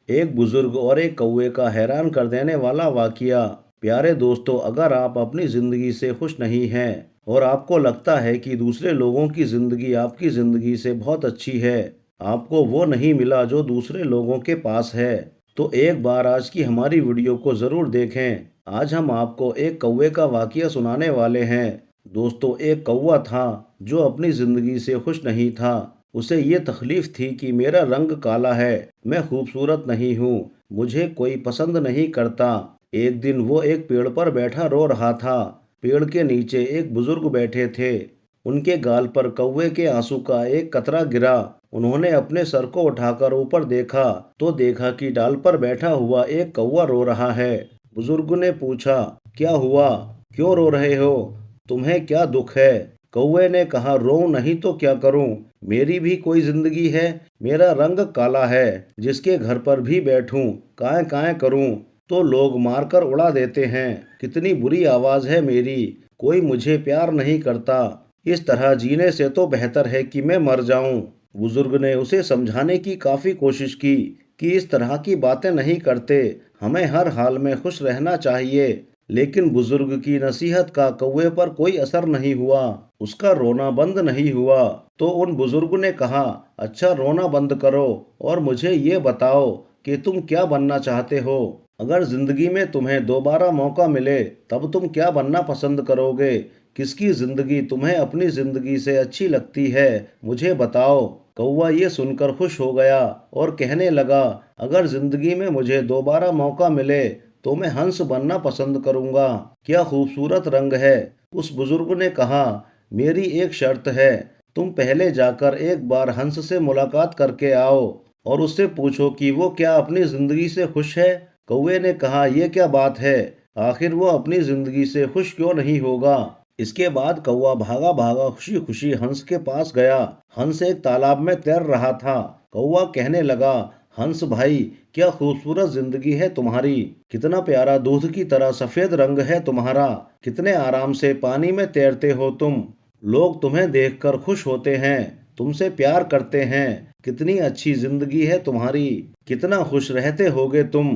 एक बुजुर्ग और एक कौवे का हैरान कर देने वाला वाकया। प्यारे दोस्तों, अगर आप अपनी जिंदगी से खुश नहीं हैं और आपको लगता है कि दूसरे लोगों की जिंदगी आपकी जिंदगी से बहुत अच्छी है, आपको वो नहीं मिला जो दूसरे लोगों के पास है, तो एक बार आज की हमारी वीडियो को जरूर देखें। आज हम आपको एक कौवे का वाकया सुनाने वाले हैं। दोस्तों, एक कौवा था जो अपनी जिंदगी से खुश नहीं था। उसे ये तकलीफ थी कि मेरा रंग काला है, मैं खूबसूरत नहीं हूँ, मुझे कोई पसंद नहीं करता। एक दिन वो एक पेड़ पर बैठा रो रहा था। पेड़ के नीचे एक बुजुर्ग बैठे थे। उनके गाल पर कौवे के आंसू का एक कतरा गिरा। उन्होंने अपने सर को उठाकर ऊपर देखा तो देखा कि डाल पर बैठा हुआ एक कौवा रो रहा है। बुजुर्ग ने पूछा, क्या हुआ, क्यों रो रहे हो, तुम्हें क्या दुख है? कौवे ने कहा, रो नहीं तो क्या करूं, मेरी भी कोई जिंदगी है, मेरा रंग काला है, जिसके घर पर भी बैठूं काए काए करूं तो लोग मारकर उड़ा देते हैं, कितनी बुरी आवाज है मेरी, कोई मुझे प्यार नहीं करता, इस तरह जीने से तो बेहतर है कि मैं मर जाऊं। बुजुर्ग ने उसे समझाने की काफी कोशिश की कि इस तरह की बातें नहीं करते, हमें हर हाल में खुश रहना चाहिए। लेकिन बुजुर्ग की नसीहत का कौवे पर कोई असर नहीं हुआ। उसका रोना बंद नहीं हुआ। तो उन बुजुर्ग ने कहा, अच्छा रोना बंद करो और मुझे ये बताओ कि तुम क्या बनना चाहते हो। अगर जिंदगी में तुम्हें दोबारा मौका मिले तब तुम क्या बनना पसंद करोगे? किसकी जिंदगी तुम्हें अपनी जिंदगी से अच्छी लगती है, मुझे बताओ। कौवा ये सुनकर खुश हो गया और कहने लगा, अगर जिंदगी में मुझे दोबारा मौका मिले तो मैं हंस बनना पसंद करूंगा। क्या खूबसूरत रंग है। उस बुजुर्ग ने कहा, मेरी एक शर्त है, तुम पहले जाकर एक बार हंस से मुलाकात करके आओ और उससे पूछो कि वो क्या अपनी जिंदगी से खुश है। कौवे ने कहा, यह क्या बात है, आखिर वो अपनी जिंदगी से खुश क्यों नहीं होगा। इसके बाद कौवा भागा भागा खुशी खुशी हंस के पास गया। हंस एक तालाब में तैर रहा था। कौवा कहने लगा, हंस भाई, क्या खूबसूरत जिंदगी है तुम्हारी, कितना प्यारा दूध की तरह सफेद रंग है तुम्हारा, कितने आराम से पानी में तैरते हो तुम, लोग तुम्हें देखकर खुश होते हैं, तुमसे प्यार करते हैं, कितनी अच्छी जिंदगी है तुम्हारी, कितना खुश रहते होगे तुम।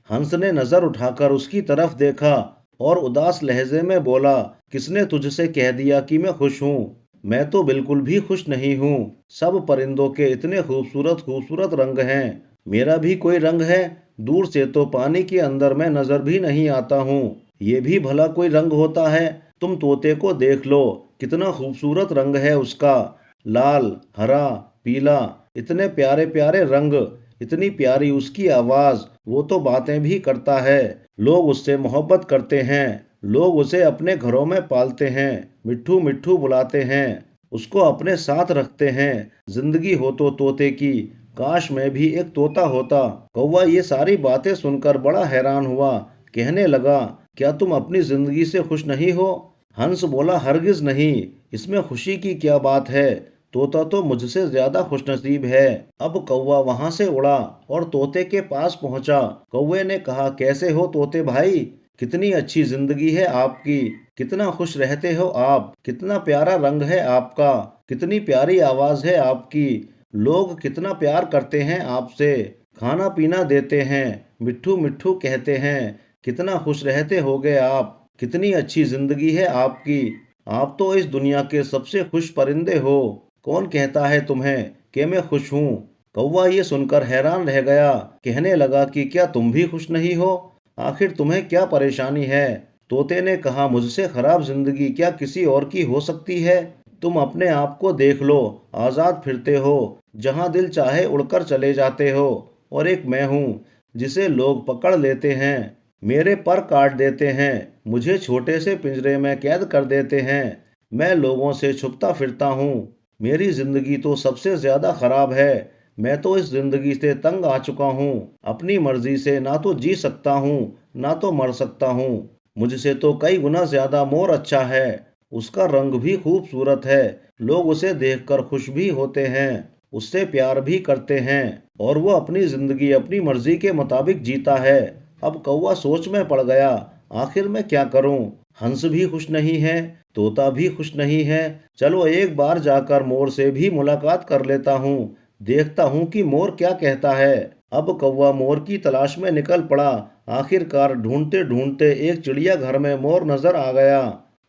हंस ने नजर उठाकर उसकी तरफ देखा और उदास लहजे में बोला, किसने तुझसे कह दिया कि मैं खुश हूँ? मैं तो बिल्कुल भी खुश नहीं हूँ। सब परिंदों के इतने खूबसूरत खूबसूरत रंग हैं, मेरा भी कोई रंग है? दूर से तो पानी के अंदर मैं नजर भी नहीं आता हूँ, ये भी भला कोई रंग होता है? तुम तोते को देख लो, कितना खूबसूरत रंग है उसका, लाल, हरा, पीला, इतने प्यारे प्यारे रंग, इतनी प्यारी उसकी आवाज, वो तो बातें भी करता है, लोग उससे मोहब्बत करते हैं, लोग उसे अपने घरों में पालते हैं, मिट्ठू मिट्ठू बुलाते हैं, उसको अपने साथ रखते हैं। जिंदगी हो तो तोते की, काश मैं भी एक तोता होता। कौवा ये सारी बातें सुनकर बड़ा हैरान हुआ। कहने लगा, क्या तुम अपनी जिंदगी से खुश नहीं हो? हंस बोला, हरगिज नहीं, इसमें खुशी की क्या बात है, तोता तो मुझसे ज्यादा खुशनसीब है। अब कौवा वहां से उड़ा और तोते के पास पहुंचा। कौवे ने कहा, कैसे हो तोते भाई, कितनी अच्छी जिंदगी है आपकी, कितना खुश रहते हो आप, कितना प्यारा रंग है आपका, कितनी प्यारी आवाज है आपकी, लोग कितना प्यार करते हैं आपसे, खाना पीना देते हैं, मिट्ठू मिट्ठू कहते हैं, कितना खुश रहते होगे आप, कितनी अच्छी जिंदगी है आपकी, आप तो इस दुनिया के सबसे खुश परिंदे हो, कौन कहता है तुम्हें कि मैं खुश हूँ? कौवा ये सुनकर हैरान रह गया। कहने लगा कि क्या तुम भी खुश नहीं हो? आखिर तुम्हें क्या परेशानी है? तोते ने कहा, मुझसे खराब जिंदगी क्या किसी और की हो सकती है? तुम अपने आप को देख लो, आजाद फिरते हो, जहां दिल चाहे उड़कर चले जाते हो, और एक मैं हूँ जिसे लोग पकड़ लेते हैं, मेरे पर काट देते हैं, मुझे छोटे से पिंजरे में कैद कर देते हैं, मैं लोगों से छुपता फिरता हूँ, मेरी जिंदगी तो सबसे ज्यादा खराब है, मैं तो इस जिंदगी से तंग आ चुका हूँ, अपनी मर्जी से ना तो जी सकता हूँ ना तो मर सकता हूँ, मुझसे तो कई गुना ज्यादा मोर अच्छा है, उसका रंग भी खूबसूरत है, लोग उसे देखकर खुश भी होते हैं, उससे प्यार भी करते हैं, और वो अपनी जिंदगी अपनी मर्जी के मुताबिक जीता है। अब कौवा सोच में पड़ गया, आखिर मैं क्या करूं? हंस भी खुश नहीं है, तोता भी खुश नहीं है, चलो एक बार जाकर मोर से भी मुलाकात कर लेता हूँ, देखता हूँ कि मोर क्या कहता है। अब कौवा मोर की तलाश में निकल पड़ा। आखिरकार ढूंढते ढूंढते एक चिड़ियाघर में मोर नजर आ गया।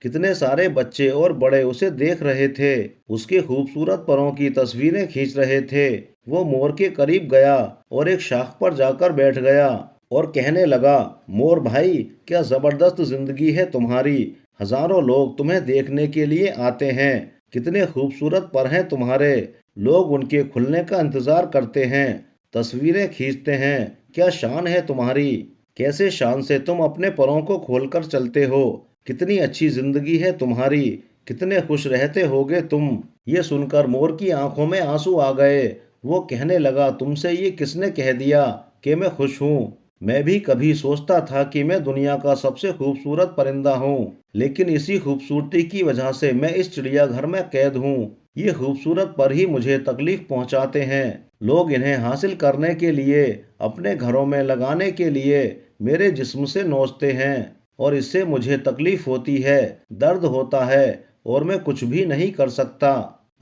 कितने सारे बच्चे और बड़े उसे देख रहे थे, उसके खूबसूरत परों की तस्वीरें खींच रहे थे। वो मोर के करीब गया और एक शाख पर जाकर बैठ गया और कहने लगा, मोर भाई, क्या जबरदस्त जिंदगी है तुम्हारी। हजारों लोग तुम्हें देखने के लिए आते हैं। कितने खूबसूरत पर हैं तुम्हारे। लोग उनके खुलने का इंतजार करते हैं, तस्वीरें खींचते हैं। क्या शान है तुम्हारी। कैसे शान से तुम अपने परों को खोलकर चलते हो। कितनी अच्छी जिंदगी है तुम्हारी। कितने खुश रहते होगे तुम। ये सुनकर मोर की आंखों में आंसू आ गए। वो कहने लगा, तुमसे ये किसने कह दिया कि मैं खुश हूँ। मैं भी कभी सोचता था कि मैं दुनिया का सबसे खूबसूरत परिंदा हूँ, लेकिन इसी खूबसूरती की वजह से मैं इस चिड़ियाघर में कैद हूँ। ये खूबसूरत पर ही मुझे तकलीफ पहुंचाते हैं। लोग इन्हें हासिल करने के लिए, अपने घरों में लगाने के लिए मेरे जिस्म से नोचते हैं और इससे मुझे तकलीफ होती है, दर्द होता है और मैं कुछ भी नहीं कर सकता।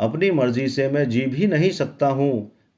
अपनी मर्जी से मैं जी भी नहीं सकता हूँ।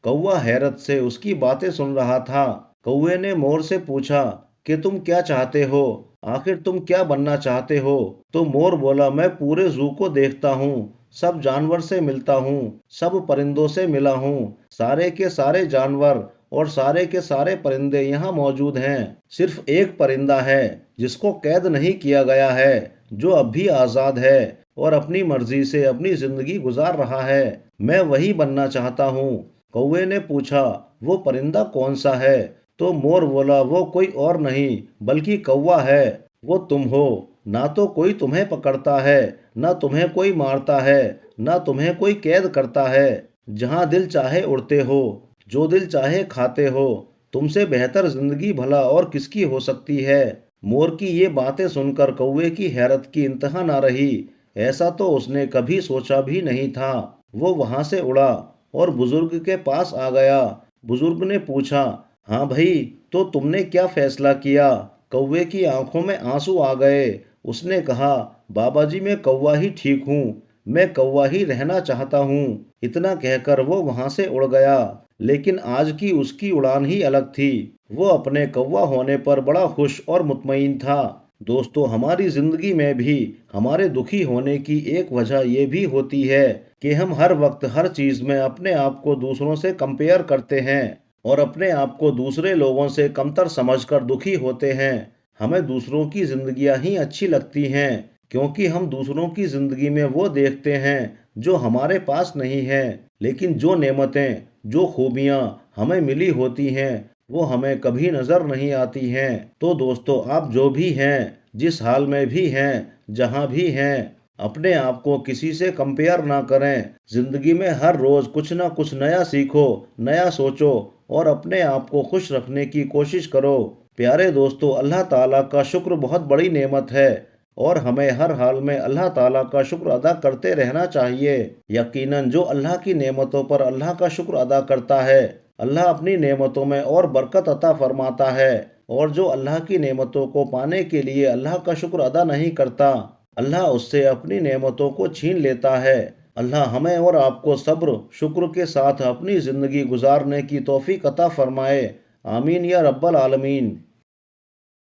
कौवा हैरत से उसकी बातें सुन रहा था। कौवे ने मोर से पूछा कि तुम क्या चाहते हो, आखिर तुम क्या बनना चाहते हो। तो मोर बोला, मैं पूरे जू को देखता हूँ, सब जानवर से मिलता हूँ, सब परिंदों से मिला हूँ। सारे के सारे जानवर और सारे के सारे परिंदे यहाँ मौजूद हैं। सिर्फ एक परिंदा है जिसको कैद नहीं किया गया है, जो अब भी आजाद है और अपनी मर्जी से अपनी जिंदगी गुजार रहा है। मैं वही बनना चाहता हूँ। कौवे ने पूछा, वो परिंदा कौन सा है। तो मोर बोला, वो कोई और नहीं बल्कि कौवा है। वो तुम हो। ना तो कोई तुम्हें पकड़ता है, ना तुम्हें कोई मारता है, ना तुम्हें कोई कैद करता है। जहाँ दिल चाहे उड़ते हो, जो दिल चाहे खाते हो। तुमसे बेहतर जिंदगी भला और किसकी हो सकती है। मोर की ये बातें सुनकर कौवे की हैरत की इंतहा ना रही। ऐसा तो उसने कभी सोचा भी नहीं था। वो वहां से उड़ा और बुजुर्ग के पास आ गया। बुजुर्ग ने पूछा, हाँ भाई, तो तुमने क्या फैसला किया। कौवे की आंखों में आंसू आ गए। उसने कहा, बाबा जी, मैं कौवा ही ठीक हूँ। मैं कौवा ही रहना चाहता हूँ। इतना कहकर वो वहां से उड़ गया। लेकिन आज की उसकी उड़ान ही अलग थी। वो अपने कौवा होने पर बड़ा खुश और मुतमईन था। दोस्तों, हमारी जिंदगी में भी हमारे दुखी होने की एक वजह ये भी होती है कि हम हर वक्त हर चीज में अपने आप को दूसरों से कंपेयर करते हैं और अपने आप को दूसरे लोगों से कमतर समझकर दुखी होते हैं। हमें दूसरों की जिंदगियां ही अच्छी लगती हैं, क्योंकि हम दूसरों की जिंदगी में वो देखते हैं जो हमारे पास नहीं है। लेकिन जो नेमतें, जो खूबियां हमें मिली होती हैं, वो हमें कभी नजर नहीं आती हैं। तो दोस्तों, आप जो भी हैं, जिस हाल में भी हैं, जहां भी हैं, अपने आप को किसी से कंपेयर ना करें। जिंदगी में हर रोज कुछ ना कुछ नया सीखो, नया सोचो और अपने आप को खुश रखने की कोशिश करो। प्यारे दोस्तों, अल्लाह ताला का शुक्र बहुत बड़ी नेमत है और हमें हर हाल में अल्लाह ताला का शुक्र अदा करते रहना चाहिए। यकीनन जो अल्लाह की नेमतों पर अल्लाह का शुक्र अदा करता है, अल्लाह अपनी नेमतों में और बरकत अता फरमाता है। और जो अल्लाह की नेमतों को पाने के लिए अल्लाह का शुक्र अदा नहीं करता, अल्लाह उससे अपनी नेमतों को छीन लेता है। अल्लाह हमें और आपको सब्र शुक्र के साथ अपनी ज़िंदगी गुजारने की तौफीक अता फरमाए। आमीन या रब्बल आलमीन।